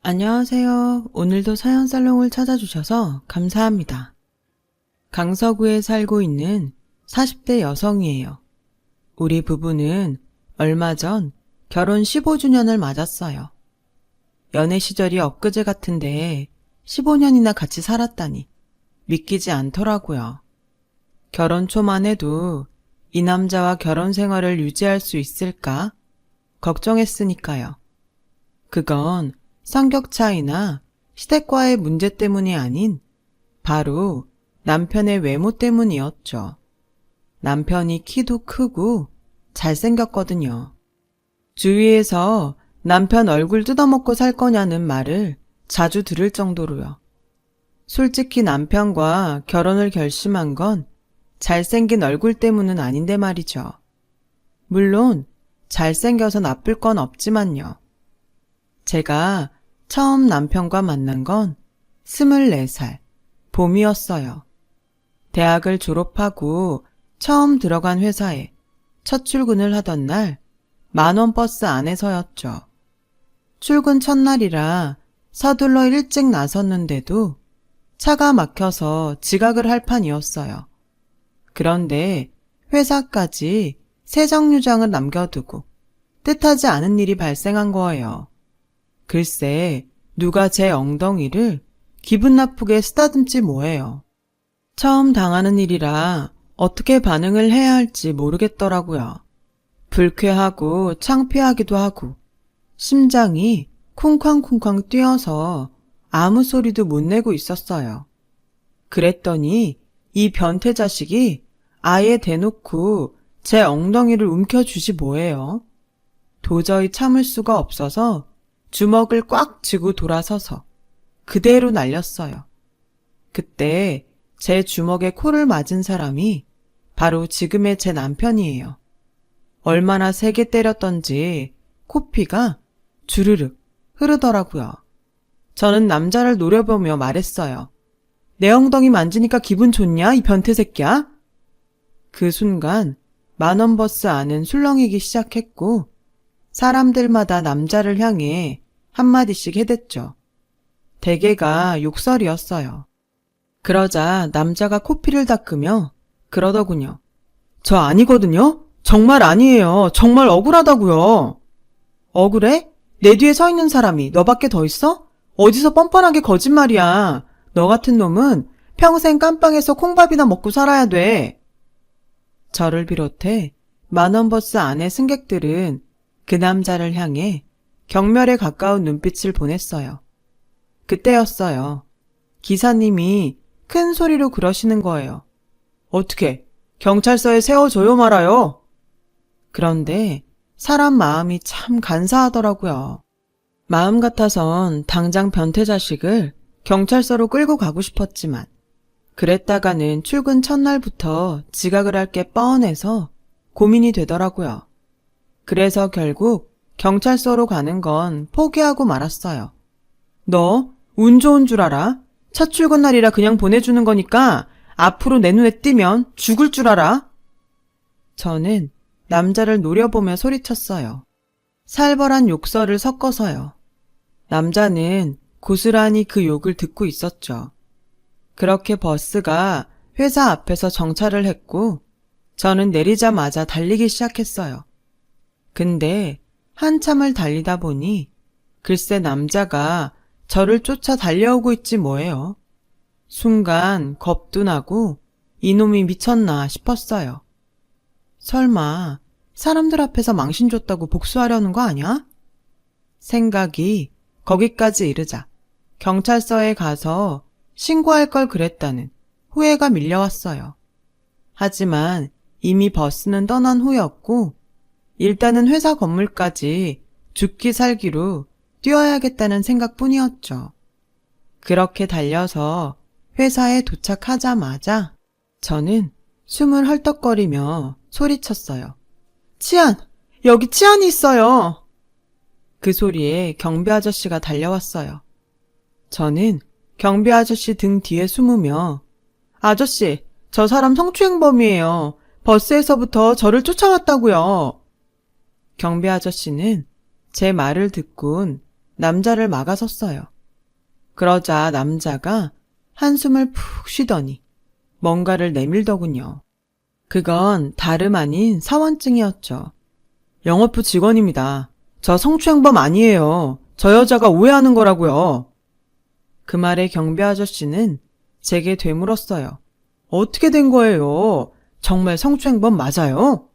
안녕하세요. 오늘도 사연살롱을 찾아주셔서 감사합니다. 강서구에 살고 있는 40대 여성이에요. 우리 부부는 얼마 전 결혼 15주년을 맞았어요. 연애 시절이 엊그제 같은데 15년이나 같이 살았다니 믿기지 않더라고요. 결혼 초만 해도 이 남자와 결혼 생활을 유지할 수 있을까 걱정했으니까요. 그건 성격 차이나 시댁과의 문제 때문이 아닌 바로 남편의 외모 때문이었죠. 남편이 키도 크고 잘생겼거든요. 주위에서 남편 얼굴 뜯어먹고 살 거냐는 말을 자주 들을 정도로요. 솔직히 남편과 결혼을 결심한 건 잘생긴 얼굴 때문은 아닌데 말이죠. 물론 잘생겨서 나쁠 건 없지만요. 제가 처음 남편과 만난 건 24살, 봄이었어요. 대학을 졸업하고 처음 들어간 회사에 첫 출근을 하던 날 10,000원 버스 안에서였죠. 출근 첫날이라 서둘러 일찍 나섰는데도 차가 막혀서 지각을 할 판이었어요. 그런데 회사까지 새 정류장을 남겨두고 뜻하지 않은 일이 발생한 거예요. 글쎄, 누가 제 엉덩이를 기분 나쁘게 쓰다듬지 뭐예요. 처음 당하는 일이라 어떻게 반응을 해야 할지 모르겠더라고요. 불쾌하고 창피하기도 하고 심장이 쿵쾅쿵쾅 뛰어서 아무 소리도 못 내고 있었어요. 그랬더니 이 변태 자식이 아예 대놓고 제 엉덩이를 움켜쥐지 뭐예요. 도저히 참을 수가 없어서 주먹을 꽉 쥐고 돌아서서 그대로 날렸어요. 그때 제 주먹에 코를 맞은 사람이 바로 지금의 제 남편이에요. 얼마나 세게 때렸던지 코피가 주르륵 흐르더라고요. 저는 남자를 노려보며 말했어요. 내 엉덩이 만지니까 기분 좋냐, 이 변태 새끼야? 그 순간 10,000원 버스 안은 술렁이기 시작했고 사람들마다 남자를 향해 한마디씩 해댔죠. 대개가 욕설이었어요. 그러자 남자가 코피를 닦으며 그러더군요. 저 아니거든요? 정말 아니에요. 정말 억울하다고요. 억울해? 내 뒤에 서 있는 사람이 너밖에 더 있어? 어디서 뻔뻔하게 거짓말이야. 너 같은 놈은 평생 깜빵에서 콩밥이나 먹고 살아야 돼. 저를 비롯해 10,000원 버스 안의 승객들은 그 남자를 향해 경멸에 가까운 눈빛을 보냈어요. 그때였어요. 기사님이 큰 소리로 그러시는 거예요. 어떻게 경찰서에 세워줘요 말아요. 그런데 사람 마음이 참 간사하더라고요. 마음 같아선 당장 변태 자식을 경찰서로 끌고 가고 싶었지만 그랬다가는 출근 첫날부터 지각을 할 게 뻔해서 고민이 되더라고요. 그래서 결국 경찰서로 가는 건 포기하고 말았어요. 너 운 좋은 줄 알아? 첫 출근 날이라 그냥 보내주는 거니까 앞으로 내 눈에 띄면 죽을 줄 알아? 저는 남자를 노려보며 소리쳤어요. 살벌한 욕설을 섞어서요. 남자는 고스란히 그 욕을 듣고 있었죠. 그렇게 버스가 회사 앞에서 정차를 했고 저는 내리자마자 달리기 시작했어요. 근데 한참을 달리다 보니 글쎄 남자가 저를 쫓아 달려오고 있지 뭐예요. 순간 겁도 나고 이놈이 미쳤나 싶었어요. 설마 사람들 앞에서 망신 줬다고 복수하려는 거 아니야? 생각이 거기까지 이르자 경찰서에 가서 신고할 걸 그랬다는 후회가 밀려왔어요. 하지만 이미 버스는 떠난 후였고 일단은 회사 건물까지 죽기 살기로 뛰어야겠다는 생각뿐이었죠. 그렇게 달려서 회사에 도착하자마자 저는 숨을 헐떡거리며 소리쳤어요. 치안! 여기 치안이 있어요! 그 소리에 경비 아저씨가 달려왔어요. 저는 경비 아저씨 등 뒤에 숨으며 아저씨, 저 사람 성추행범이에요. 버스에서부터 저를 쫓아왔다고요. 경비 아저씨는 제 말을 듣곤 남자를 막아섰어요. 그러자 남자가 한숨을 푹 쉬더니 뭔가를 내밀더군요. 그건 다름 아닌 사원증이었죠. 영업부 직원입니다. 저 성추행범 아니에요. 저 여자가 오해하는 거라고요. 그 말에 경비 아저씨는 제게 되물었어요. 어떻게 된 거예요? 정말 성추행범 맞아요?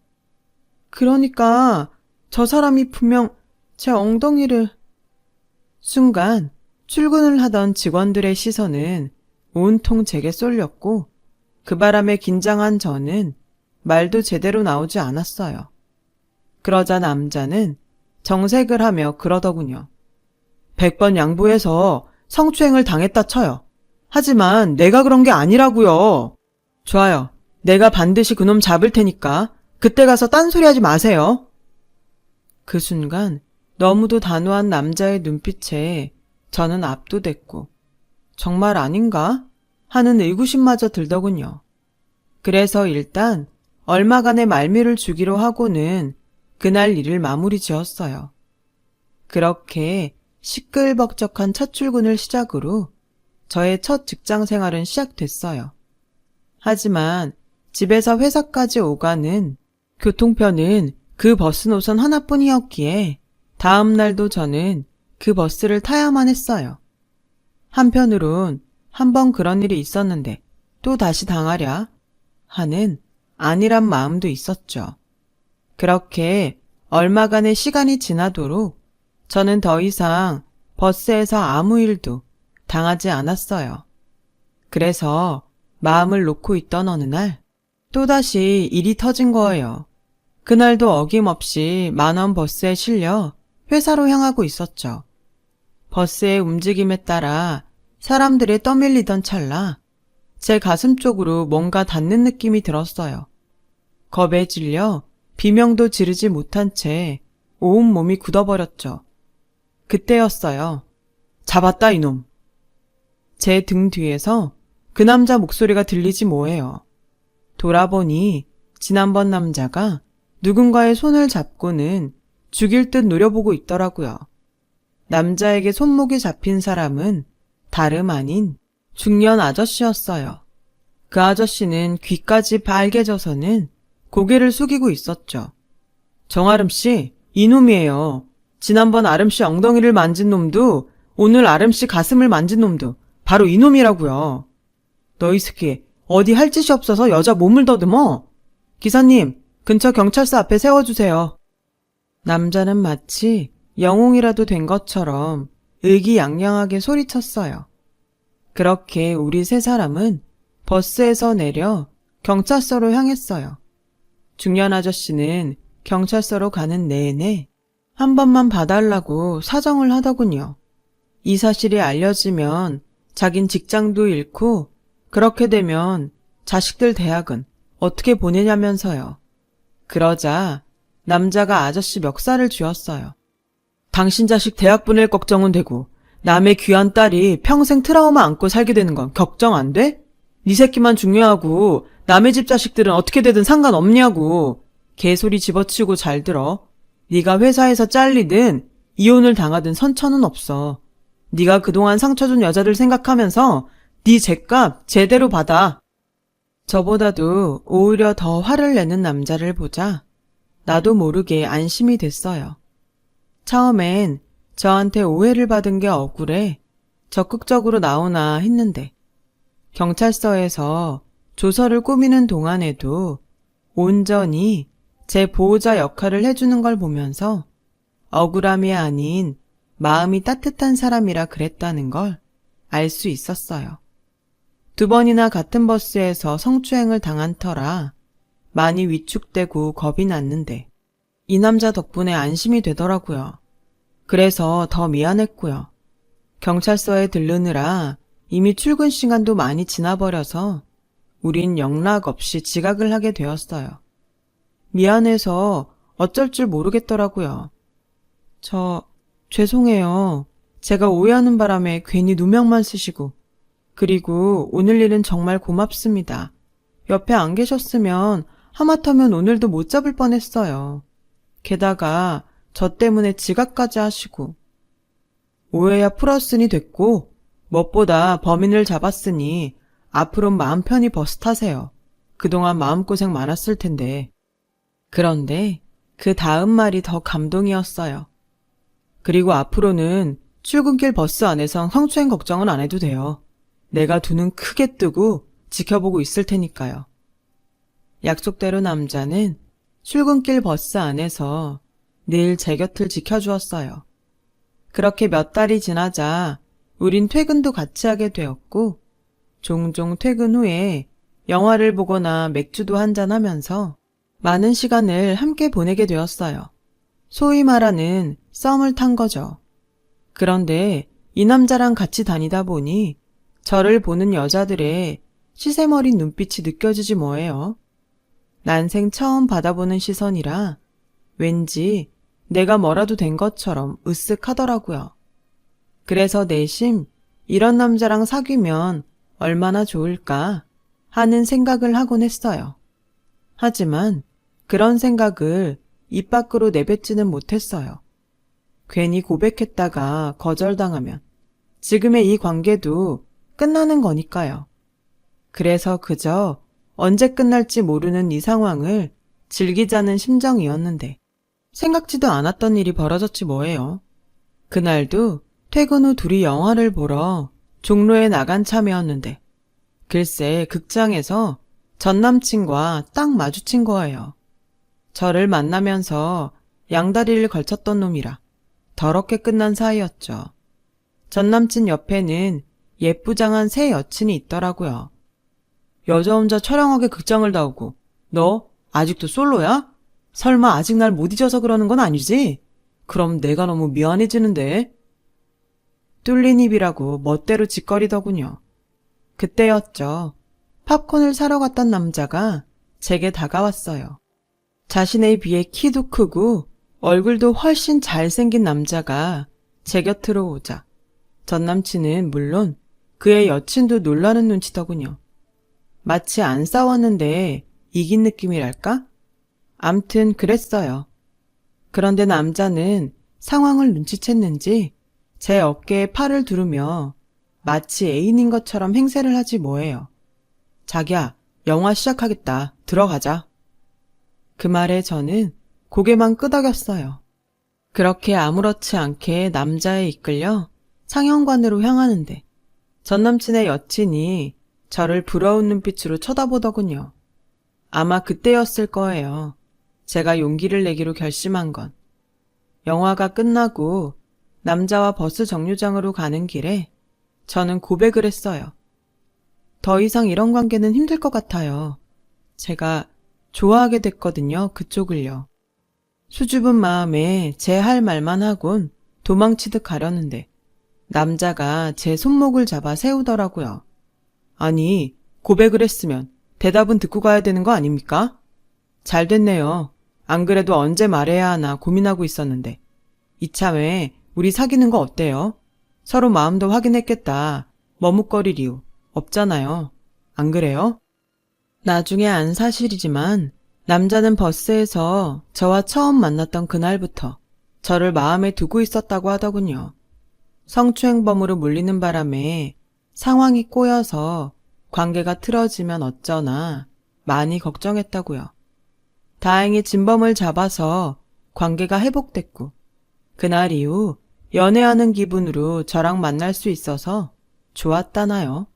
그러니까 저 사람이 분명 제 엉덩이를... 순간 출근을 하던 직원들의 시선은 온통 제게 쏠렸고 그 바람에 긴장한 저는 말도 제대로 나오지 않았어요. 그러자 남자는 정색을 하며 그러더군요. 100번 양보해서 성추행을 당했다 쳐요. 하지만 내가 그런 게 아니라고요. 좋아요. 내가 반드시 그놈 잡을 테니까 그때 가서 딴소리 하지 마세요. 그 순간 너무도 단호한 남자의 눈빛에 저는 압도됐고 정말 아닌가 하는 의구심마저 들더군요. 그래서 일단 얼마간의 말미를 주기로 하고는 그날 일을 마무리 지었어요. 그렇게 시끌벅적한 첫 출근을 시작으로 저의 첫 직장 생활은 시작됐어요. 하지만 집에서 회사까지 오가는 교통편은 그 버스 노선 하나뿐이었기에 다음 날도 저는 그 버스를 타야만 했어요. 한편으론 한번 그런 일이 있었는데 또 다시 당하랴 하는 안일한 마음도 있었죠. 그렇게 얼마간의 시간이 지나도록 저는 더 이상 버스에서 아무 일도 당하지 않았어요. 그래서 마음을 놓고 있던 어느 날 또다시 일이 터진 거예요. 그날도 어김없이 10,000원 버스에 실려 회사로 향하고 있었죠. 버스의 움직임에 따라 사람들이 떠밀리던 찰나 제 가슴 쪽으로 뭔가 닿는 느낌이 들었어요. 겁에 질려 비명도 지르지 못한 채 온몸이 굳어버렸죠. 그때였어요. 잡았다 이놈. 제 등 뒤에서 그 남자 목소리가 들리지 뭐예요. 돌아보니 지난번 남자가 누군가의 손을 잡고는 죽일 듯 노려보고 있더라고요. 남자에게 손목이 잡힌 사람은 다름 아닌 중년 아저씨였어요. 그 아저씨는 귀까지 빨개져서는 고개를 숙이고 있었죠. 정아름씨, 이놈이에요. 지난번 아름씨 엉덩이를 만진 놈도 오늘 아름씨 가슴을 만진 놈도 바로 이놈이라고요. 너희 새끼 어디 할 짓이 없어서 여자 몸을 더듬어? 기사님, 근처 경찰서 앞에 세워주세요. 남자는 마치 영웅이라도 된 것처럼 의기양양하게 소리쳤어요. 그렇게 우리 세 사람은 버스에서 내려 경찰서로 향했어요. 중년 아저씨는 경찰서로 가는 내내 한 번만 봐달라고 사정을 하더군요. 이 사실이 알려지면 자긴 직장도 잃고 그렇게 되면 자식들 대학은 어떻게 보내냐면서요. 그러자 남자가 아저씨 멱살을 쥐었어요. 당신 자식 대학 보낼 걱정은 되고 남의 귀한 딸이 평생 트라우마 안고 살게 되는 건 걱정 안 돼? 네 새끼만 중요하고 남의 집 자식들은 어떻게 되든 상관없냐고. 개소리 집어치우고 잘 들어. 네가 회사에서 잘리든 이혼을 당하든 선처는 없어. 네가 그동안 상처 준 여자들 생각하면서 네 죗값 제대로 받아. 저보다도 오히려 더 화를 내는 남자를 보자 나도 모르게 안심이 됐어요. 처음엔 저한테 오해를 받은 게 억울해 적극적으로 나오나 했는데 경찰서에서 조서를 꾸미는 동안에도 온전히 제 보호자 역할을 해주는 걸 보면서 억울함이 아닌 마음이 따뜻한 사람이라 그랬다는 걸 알 수 있었어요. 2번이나 같은 버스에서 성추행을 당한 터라 많이 위축되고 겁이 났는데 이 남자 덕분에 안심이 되더라고요. 그래서 더 미안했고요. 경찰서에 들르느라 이미 출근 시간도 많이 지나버려서 우린 영락없이 지각을 하게 되었어요. 미안해서 어쩔 줄 모르겠더라고요. 죄송해요. 제가 오해하는 바람에 괜히 누명만 쓰시고. 그리고 오늘 일은 정말 고맙습니다. 옆에 안 계셨으면 하마터면 오늘도 못 잡을 뻔했어요. 게다가 저 때문에 지각까지 하시고. 오해야 풀었으니 됐고, 무엇보다 범인을 잡았으니 앞으론 마음 편히 버스 타세요. 그동안 마음고생 많았을 텐데. 그런데 그 다음 말이 더 감동이었어요. 그리고 앞으로는 출근길 버스 안에선 성추행 걱정은 안 해도 돼요. 내가 두 눈 크게 뜨고 지켜보고 있을 테니까요. 약속대로 남자는 출근길 버스 안에서 늘 제 곁을 지켜주었어요. 그렇게 몇 달이 지나자 우린 퇴근도 같이 하게 되었고, 종종 퇴근 후에 영화를 보거나 맥주도 한잔하면서 많은 시간을 함께 보내게 되었어요. 소위 말하는 썸을 탄 거죠. 그런데 이 남자랑 같이 다니다 보니 저를 보는 여자들의 시샘어린 눈빛이 느껴지지 뭐예요. 난생 처음 받아보는 시선이라 왠지 내가 뭐라도 된 것처럼 으쓱하더라고요. 그래서 내심 이런 남자랑 사귀면 얼마나 좋을까 하는 생각을 하곤 했어요. 하지만 그런 생각을 입 밖으로 내뱉지는 못했어요. 괜히 고백했다가 거절당하면 지금의 이 관계도 끝나는 거니까요. 그래서 그저 언제 끝날지 모르는 이 상황을 즐기자는 심정이었는데 생각지도 않았던 일이 벌어졌지 뭐예요. 그날도 퇴근 후 둘이 영화를 보러 종로에 나간 참이었는데 글쎄 극장에서 전 남친과 딱 마주친 거예요. 저를 만나면서 양다리를 걸쳤던 놈이라 더럽게 끝난 사이였죠. 전 남친 옆에는 예쁘장한 새 여친이 있더라고요. 여자 혼자 처량하게 극장을 나오고 너 아직도 솔로야? 설마 아직 날 못 잊어서 그러는 건 아니지? 그럼 내가 너무 미안해지는데. 뚫린 입이라고 멋대로 짓거리더군요. 그때였죠. 팝콘을 사러 갔던 남자가 제게 다가왔어요. 자신에 비해 키도 크고 얼굴도 훨씬 잘생긴 남자가 제 곁으로 오자 전 남친은 물론 그의 여친도 놀라는 눈치더군요. 마치 안 싸웠는데 이긴 느낌이랄까? 암튼 그랬어요. 그런데 남자는 상황을 눈치챘는지 제 어깨에 팔을 두르며 마치 애인인 것처럼 행세를 하지 뭐예요. 자기야, 영화 시작하겠다. 들어가자. 그 말에 저는 고개만 끄덕였어요. 그렇게 아무렇지 않게 남자에 이끌려 상영관으로 향하는데 전 남친의 여친이 저를 부러운 눈빛으로 쳐다보더군요. 아마 그때였을 거예요. 제가 용기를 내기로 결심한 건. 영화가 끝나고 남자와 버스 정류장으로 가는 길에 저는 고백을 했어요. 더 이상 이런 관계는 힘들 것 같아요. 제가 좋아하게 됐거든요, 그쪽을요. 수줍은 마음에 제 할 말만 하곤 도망치듯 가려는데 남자가 제 손목을 잡아 세우더라고요. 아니, 고백을 했으면 대답은 듣고 가야 되는 거 아닙니까? 잘 됐네요. 안 그래도 언제 말해야 하나 고민하고 있었는데. 이참에 우리 사귀는 거 어때요? 서로 마음도 확인했겠다. 머뭇거릴 이유 없잖아요. 안 그래요? 나중에 안 사실이지만 남자는 버스에서 저와 처음 만났던 그날부터 저를 마음에 두고 있었다고 하더군요. 성추행범으로 물리는 바람에 상황이 꼬여서 관계가 틀어지면 어쩌나 많이 걱정했다고요. 다행히 진범을 잡아서 관계가 회복됐고 그날 이후 연애하는 기분으로 저랑 만날 수 있어서 좋았다나요.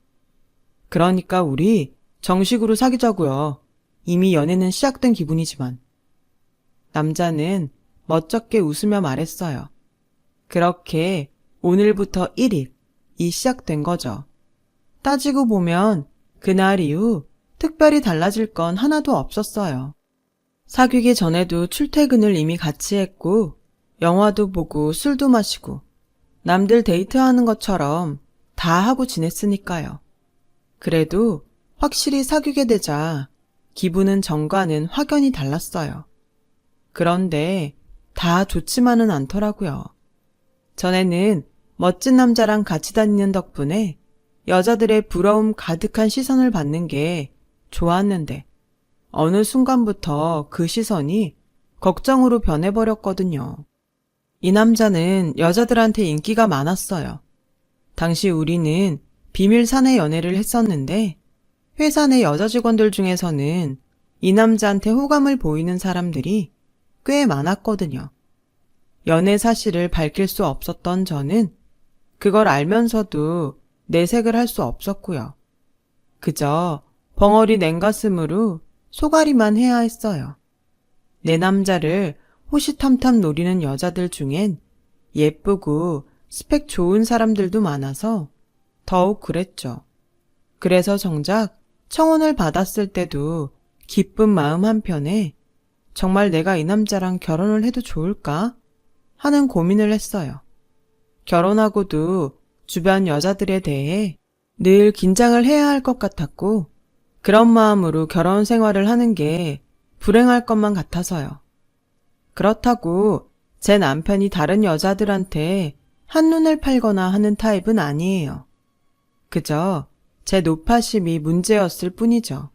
그러니까 우리 정식으로 사귀자고요. 이미 연애는 시작된 기분이지만. 남자는 멋쩍게 웃으며 말했어요. 그렇게 오늘부터 1일이 시작된 거죠. 따지고 보면 그날 이후 특별히 달라질 건 하나도 없었어요. 사귀기 전에도 출퇴근을 이미 같이 했고 영화도 보고 술도 마시고 남들 데이트하는 것처럼 다 하고 지냈으니까요. 그래도 확실히 사귀게 되자 기분은 전과는 확연히 달랐어요. 그런데 다 좋지만은 않더라고요. 전에는 멋진 남자랑 같이 다니는 덕분에 여자들의 부러움 가득한 시선을 받는 게 좋았는데 어느 순간부터 그 시선이 걱정으로 변해버렸거든요. 이 남자는 여자들한테 인기가 많았어요. 당시 우리는 비밀 사내 연애를 했었는데 회사 내 여자 직원들 중에서는 이 남자한테 호감을 보이는 사람들이 꽤 많았거든요. 연애 사실을 밝힐 수 없었던 저는 그걸 알면서도 내색을 할 수 없었고요. 그저 벙어리 냉가슴으로 소가리만 해야 했어요. 내 남자를 호시탐탐 노리는 여자들 중엔 예쁘고 스펙 좋은 사람들도 많아서 더욱 그랬죠. 그래서 정작 청혼을 받았을 때도 기쁜 마음 한편에 정말 내가 이 남자랑 결혼을 해도 좋을까 하는 고민을 했어요. 결혼하고도 주변 여자들에 대해 늘 긴장을 해야 할 것 같았고 그런 마음으로 결혼 생활을 하는 게 불행할 것만 같아서요. 그렇다고 제 남편이 다른 여자들한테 한눈을 팔거나 하는 타입은 아니에요. 그저 제 노파심이 문제였을 뿐이죠.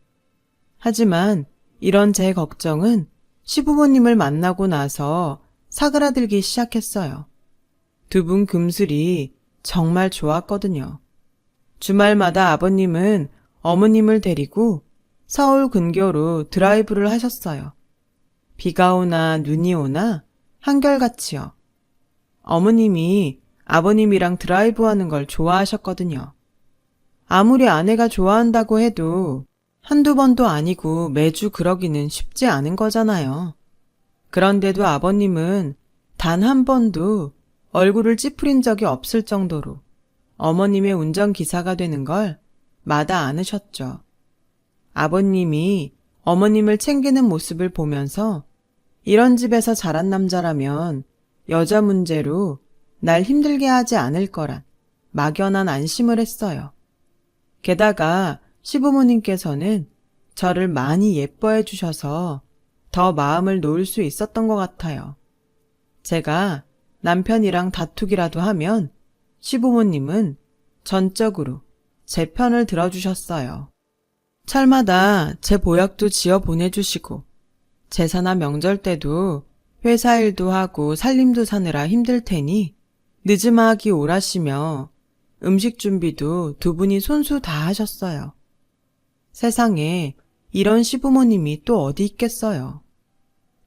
하지만 이런 제 걱정은 시부모님을 만나고 나서 사그라들기 시작했어요. 두 분 금슬이 정말 좋았거든요. 주말마다 아버님은 어머님을 데리고 서울 근교로 드라이브를 하셨어요. 비가 오나 눈이 오나 한결같이요. 어머님이 아버님이랑 드라이브 하는 걸 좋아하셨거든요. 아무리 아내가 좋아한다고 해도 한두 번도 아니고 매주 그러기는 쉽지 않은 거잖아요. 그런데도 아버님은 단 한 번도 얼굴을 찌푸린 적이 없을 정도로 어머님의 운전기사가 되는 걸 마다 않으셨죠. 아버님이 어머님을 챙기는 모습을 보면서 이런 집에서 자란 남자라면 여자 문제로 날 힘들게 하지 않을 거란 막연한 안심을 했어요. 게다가 시부모님께서는 저를 많이 예뻐해 주셔서 더 마음을 놓을 수 있었던 것 같아요. 제가 남편이랑 다투기라도 하면 시부모님은 전적으로 제 편을 들어주셨어요. 철마다 제 보약도 지어 보내주시고 제사나 명절 때도 회사 일도 하고 살림도 사느라 힘들 테니 늦음하기 오라시며 음식 준비도 두 분이 손수 다 하셨어요. 세상에 이런 시부모님이 또 어디 있겠어요.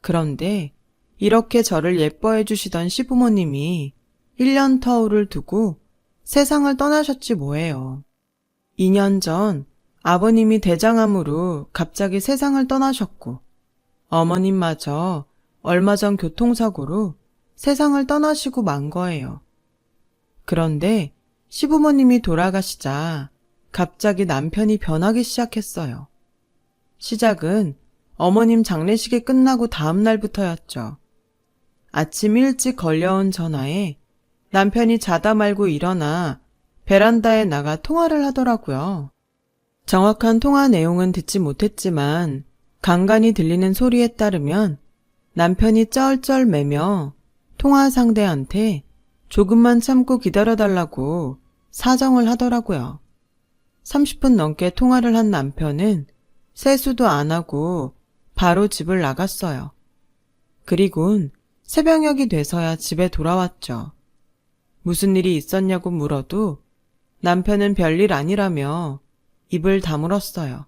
그런데 이렇게 저를 예뻐해 주시던 시부모님이 1년 터울을 두고 세상을 떠나셨지 뭐예요. 2년 전 아버님이 대장암으로 갑자기 세상을 떠나셨고 어머님마저 얼마 전 교통사고로 세상을 떠나시고 만 거예요. 그런데 시부모님이 돌아가시자 갑자기 남편이 변하기 시작했어요. 시작은 어머님 장례식이 끝나고 다음 날부터였죠. 아침 일찍 걸려온 전화에 남편이 자다 말고 일어나 베란다에 나가 통화를 하더라고요. 정확한 통화 내용은 듣지 못했지만 간간히 들리는 소리에 따르면 남편이 쩔쩔매며 통화 상대한테 조금만 참고 기다려달라고 사정을 하더라고요. 30분 넘게 통화를 한 남편은 세수도 안 하고 바로 집을 나갔어요. 그리곤 새벽녘이 돼서야 집에 돌아왔죠. 무슨 일이 있었냐고 물어도 남편은 별일 아니라며 입을 다물었어요.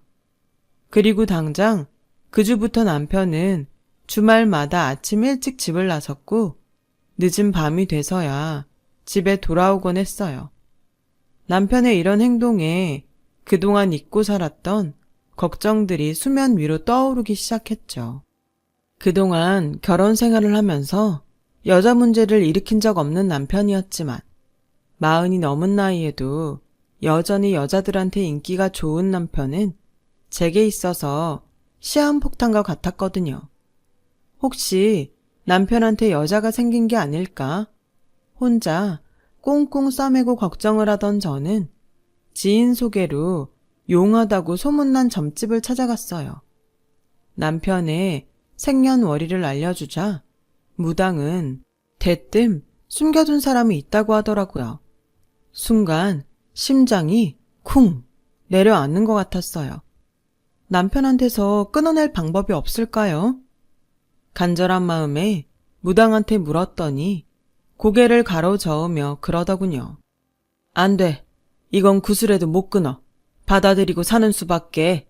그리고 당장 그 주부터 남편은 주말마다 아침 일찍 집을 나섰고 늦은 밤이 돼서야 집에 돌아오곤 했어요. 남편의 이런 행동에 그동안 잊고 살았던 걱정들이 수면 위로 떠오르기 시작했죠. 그동안 결혼 생활을 하면서 여자 문제를 일으킨 적 없는 남편이었지만 40이 넘은 나이에도 여전히 여자들한테 인기가 좋은 남편은 제게 있어서 시한폭탄과 같았거든요. 혹시 남편한테 여자가 생긴 게 아닐까? 혼자 꽁꽁 싸매고 걱정을 하던 저는 지인 소개로 용하다고 소문난 점집을 찾아갔어요. 남편의 생년월일을 알려주자 무당은 대뜸 숨겨둔 사람이 있다고 하더라고요. 순간 심장이 쿵 내려앉는 것 같았어요. 남편한테서 끊어낼 방법이 없을까요? 간절한 마음에 무당한테 물었더니 고개를 가로저으며 그러더군요. 안 돼. 이건 구슬해도 못 끊어. 받아들이고 사는 수밖에.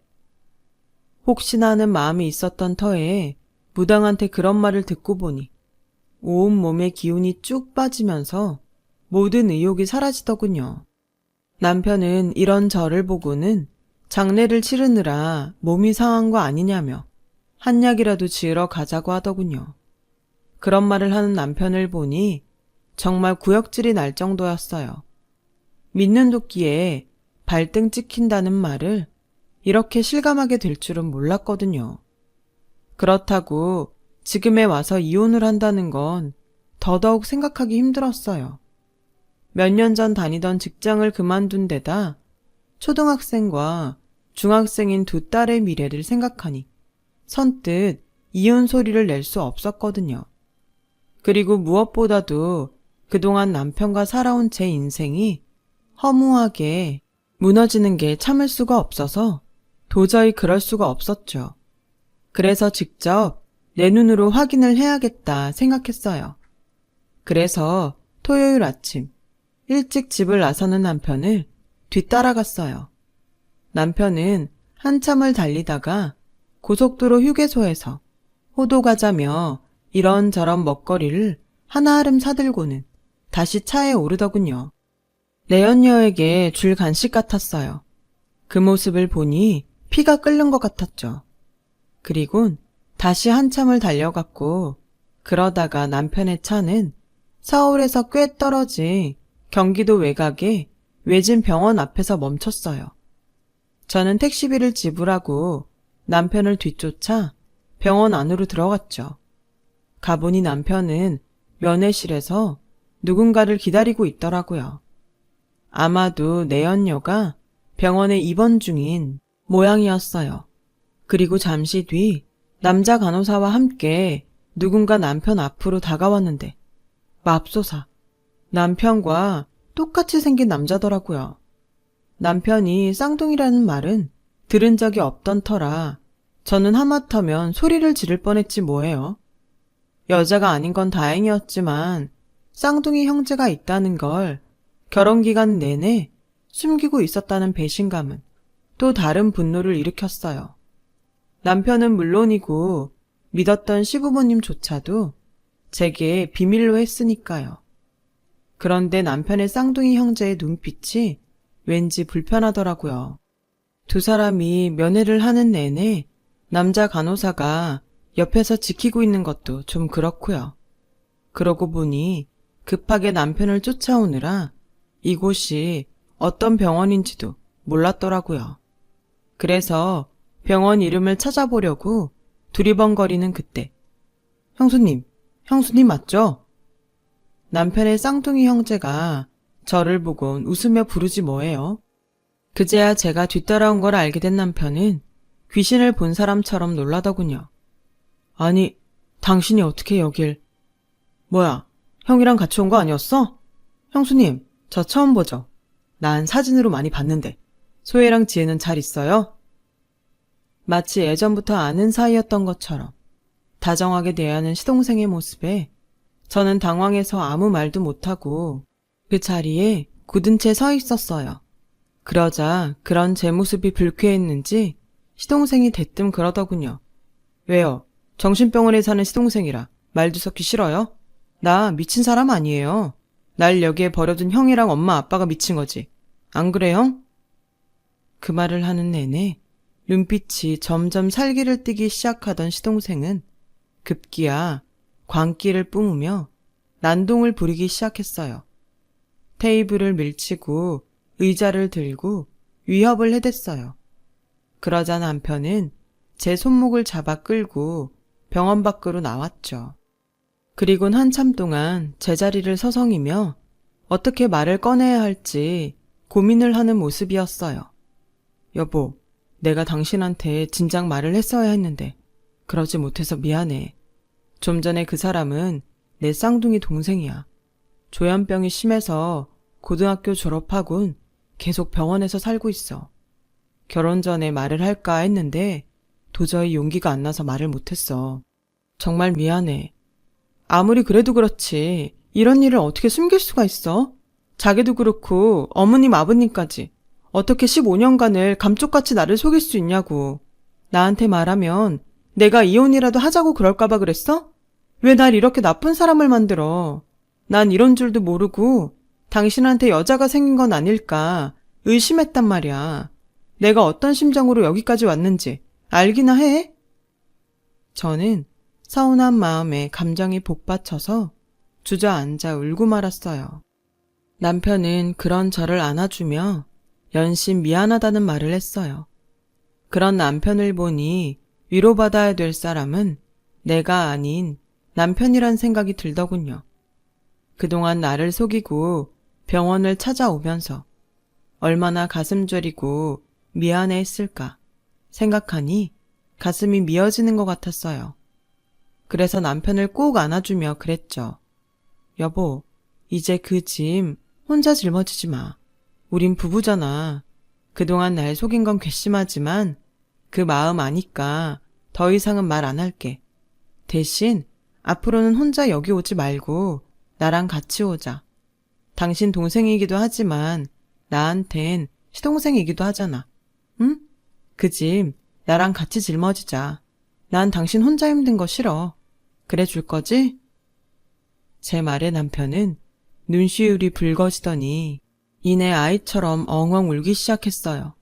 혹시나 하는 마음이 있었던 터에 무당한테 그런 말을 듣고 보니 온 몸의 기운이 쭉 빠지면서 모든 의욕이 사라지더군요. 남편은 이런 저를 보고는 장례를 치르느라 몸이 상한 거 아니냐며 한약이라도 지으러 가자고 하더군요. 그런 말을 하는 남편을 보니 정말 구역질이 날 정도였어요. 믿는 도끼에 발등 찍힌다는 말을 이렇게 실감하게 될 줄은 몰랐거든요. 그렇다고 지금에 와서 이혼을 한다는 건 더더욱 생각하기 힘들었어요. 몇 년 전 다니던 직장을 그만둔 데다 초등학생과 중학생인 두 딸의 미래를 생각하니 선뜻 이혼 소리를 낼 수 없었거든요. 그리고 무엇보다도 그동안 남편과 살아온 제 인생이 허무하게 무너지는 게 참을 수가 없어서 도저히 그럴 수가 없었죠. 그래서 직접 내 눈으로 확인을 해야겠다 생각했어요. 그래서 토요일 아침 일찍 집을 나서는 남편을 뒤따라갔어요. 남편은 한참을 달리다가 고속도로 휴게소에서 호도 가자며 이런저런 먹거리를 한아름 사들고는 다시 차에 오르더군요. 내연녀에게 줄 간식 같았어요. 그 모습을 보니 피가 끓는 것 같았죠. 그리곤 다시 한참을 달려갔고 그러다가 남편의 차는 서울에서 꽤 떨어진 경기도 외곽의 외진 병원 앞에서 멈췄어요. 저는 택시비를 지불하고 남편을 뒤쫓아 병원 안으로 들어갔죠. 가보니 남편은 면회실에서 누군가를 기다리고 있더라고요. 아마도 내연녀가 병원에 입원 중인 모양이었어요. 그리고 잠시 뒤 남자 간호사와 함께 누군가 남편 앞으로 다가왔는데 맙소사, 남편과 똑같이 생긴 남자더라고요. 남편이 쌍둥이라는 말은 들은 적이 없던 터라 저는 하마터면 소리를 지를 뻔했지 뭐예요. 여자가 아닌 건 다행이었지만 쌍둥이 형제가 있다는 걸 결혼기간 내내 숨기고 있었다는 배신감은 또 다른 분노를 일으켰어요. 남편은 물론이고 믿었던 시부모님조차도 제게 비밀로 했으니까요. 그런데 남편의 쌍둥이 형제의 눈빛이 왠지 불편하더라고요. 두 사람이 면회를 하는 내내 남자 간호사가 옆에서 지키고 있는 것도 좀 그렇고요. 그러고 보니 급하게 남편을 쫓아오느라 이곳이 어떤 병원인지도 몰랐더라고요. 그래서 병원 이름을 찾아보려고 두리번거리는 그때 형수님 맞죠? 남편의 쌍둥이 형제가 저를 보곤 웃으며 부르지 뭐예요. 그제야 제가 뒤따라온 걸 알게 된 남편은 귀신을 본 사람처럼 놀라더군요. 아니, 당신이 어떻게 여길... 뭐야, 형이랑 같이 온 거 아니었어? 형수님, 저 처음 보죠? 난 사진으로 많이 봤는데 소혜랑 지혜는 잘 있어요? 마치 예전부터 아는 사이였던 것처럼 다정하게 대하는 시동생의 모습에 저는 당황해서 아무 말도 못하고 그 자리에 굳은 채 서 있었어요. 그러자 그런 제 모습이 불쾌했는지 시동생이 대뜸 그러더군요. 왜요? 정신병원에 사는 시동생이라 말도 섞기 싫어요? 나 미친 사람 아니에요. 날 여기에 버려둔 형이랑 엄마 아빠가 미친 거지. 안 그래 형? 그 말을 하는 내내 눈빛이 점점 살기를 띠기 시작하던 시동생은 급기야 광기를 뿜으며 난동을 부리기 시작했어요. 테이블을 밀치고 의자를 들고 위협을 해댔어요. 그러자 남편은 제 손목을 잡아 끌고 병원 밖으로 나왔죠. 그리곤 한참 동안 제자리를 서성이며 어떻게 말을 꺼내야 할지 고민을 하는 모습이었어요. 여보, 내가 당신한테 진작 말을 했어야 했는데 그러지 못해서 미안해. 좀 전에 그 사람은 내 쌍둥이 동생이야. 조현병이 심해서 고등학교 졸업하곤 계속 병원에서 살고 있어. 결혼 전에 말을 할까 했는데 도저히 용기가 안 나서 말을 못했어. 정말 미안해. 아무리 그래도 그렇지 이런 일을 어떻게 숨길 수가 있어? 자기도 그렇고 어머님 아버님까지 어떻게 15년간을 감쪽같이 나를 속일 수 있냐고. 나한테 말하면 내가 이혼이라도 하자고 그럴까봐 그랬어? 왜 날 이렇게 나쁜 사람을 만들어? 난 이런 줄도 모르고 당신한테 여자가 생긴 건 아닐까 의심했단 말이야. 내가 어떤 심정으로 여기까지 왔는지 알기나 해? 저는 서운한 마음에 감정이 복받쳐서 주저앉아 울고 말았어요. 남편은 그런 저를 안아주며 연신 미안하다는 말을 했어요. 그런 남편을 보니 위로받아야 될 사람은 내가 아닌 남편이란 생각이 들더군요. 그동안 나를 속이고 병원을 찾아오면서 얼마나 가슴 저리고 미안해했을까 생각하니 가슴이 미어지는 것 같았어요. 그래서 남편을 꼭 안아주며 그랬죠. 여보, 이제 그 짐 혼자 짊어지지 마. 우린 부부잖아. 그동안 날 속인 건 괘씸하지만 그 마음 아니까 더 이상은 말 안 할게. 대신 앞으로는 혼자 여기 오지 말고 나랑 같이 오자. 당신 동생이기도 하지만 나한텐 시동생이기도 하잖아. 응? 그 짐 나랑 같이 짊어지자. 난 당신 혼자 힘든 거 싫어. 그래 줄 거지? 제 말에 남편은 눈시울이 붉어지더니 이내 아이처럼 엉엉 울기 시작했어요.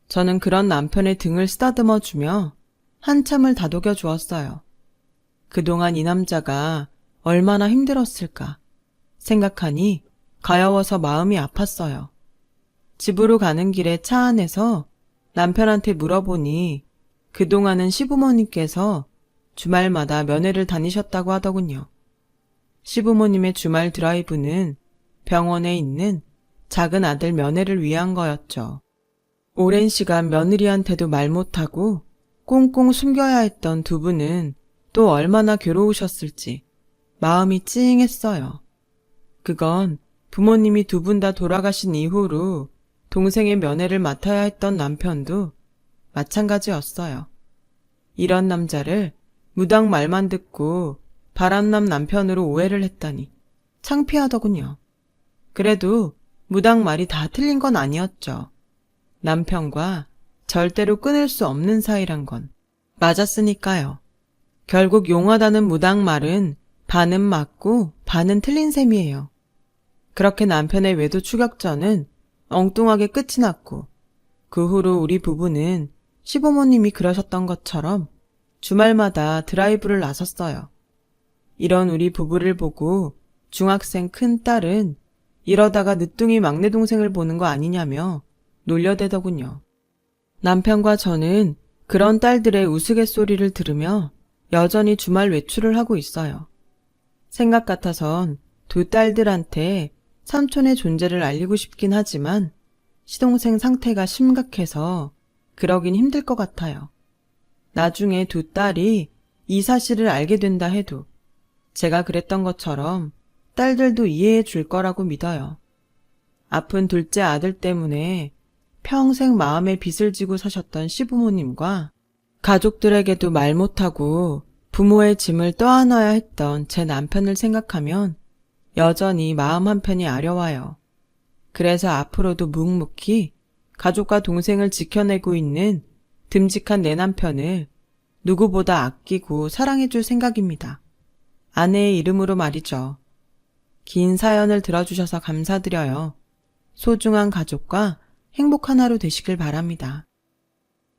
저는 그런 남편의 등을 쓰다듬어 주며 한참을 다독여 주었어요. 그동안 이 남자가 얼마나 힘들었을까 생각하니 가여워서 마음이 아팠어요. 집으로 가는 길에 차 안에서 남편한테 물어보니 그동안은 시부모님께서 주말마다 면회를 다니셨다고 하더군요. 시부모님의 주말 드라이브는 병원에 있는 작은 아들 면회를 위한 거였죠. 오랜 시간 며느리한테도 말 못하고 꽁꽁 숨겨야 했던 두 분은 또 얼마나 괴로우셨을지 마음이 찡했어요. 그건 부모님이 두 분 다 돌아가신 이후로 동생의 면회를 맡아야 했던 남편도 마찬가지였어요. 이런 남자를 무당 말만 듣고 바람남 남편으로 오해를 했다니 창피하더군요. 그래도 무당 말이 다 틀린 건 아니었죠. 남편과 절대로 끊을 수 없는 사이란 건 맞았으니까요. 결국 용하다는 무당 말은 반은 맞고 반은 틀린 셈이에요. 그렇게 남편의 외도 추격전은 엉뚱하게 끝이 났고 그 후로 우리 부부는 시부모님이 그러셨던 것처럼 주말마다 드라이브를 나섰어요. 이런 우리 부부를 보고 중학생 큰 딸은 이러다가 늦둥이 막내 동생을 보는 거 아니냐며 놀려대더군요. 남편과 저는 그런 딸들의 우스갯소리를 들으며 여전히 주말 외출을 하고 있어요. 생각 같아선 두 딸들한테 삼촌의 존재를 알리고 싶긴 하지만 시동생 상태가 심각해서 그러긴 힘들 것 같아요. 나중에 두 딸이 이 사실을 알게 된다 해도 제가 그랬던 것처럼 딸들도 이해해 줄 거라고 믿어요. 아픈 둘째 아들 때문에 평생 마음에 빚을 지고 사셨던 시부모님과 가족들에게도 말 못하고 부모의 짐을 떠안아야 했던 제 남편을 생각하면 여전히 마음 한편이 아려와요. 그래서 앞으로도 묵묵히 가족과 동생을 지켜내고 있는 듬직한 내 남편을 누구보다 아끼고 사랑해줄 생각입니다. 아내의 이름으로 말이죠. 긴 사연을 들어주셔서 감사드려요. 소중한 가족과 행복한 하루 되시길 바랍니다.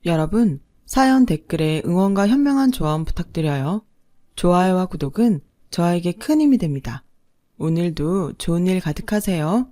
여러분, 사연 댓글에 응원과 현명한 조언 부탁드려요. 좋아요와 구독은 저에게 큰 힘이 됩니다. 오늘도 좋은 일 가득하세요.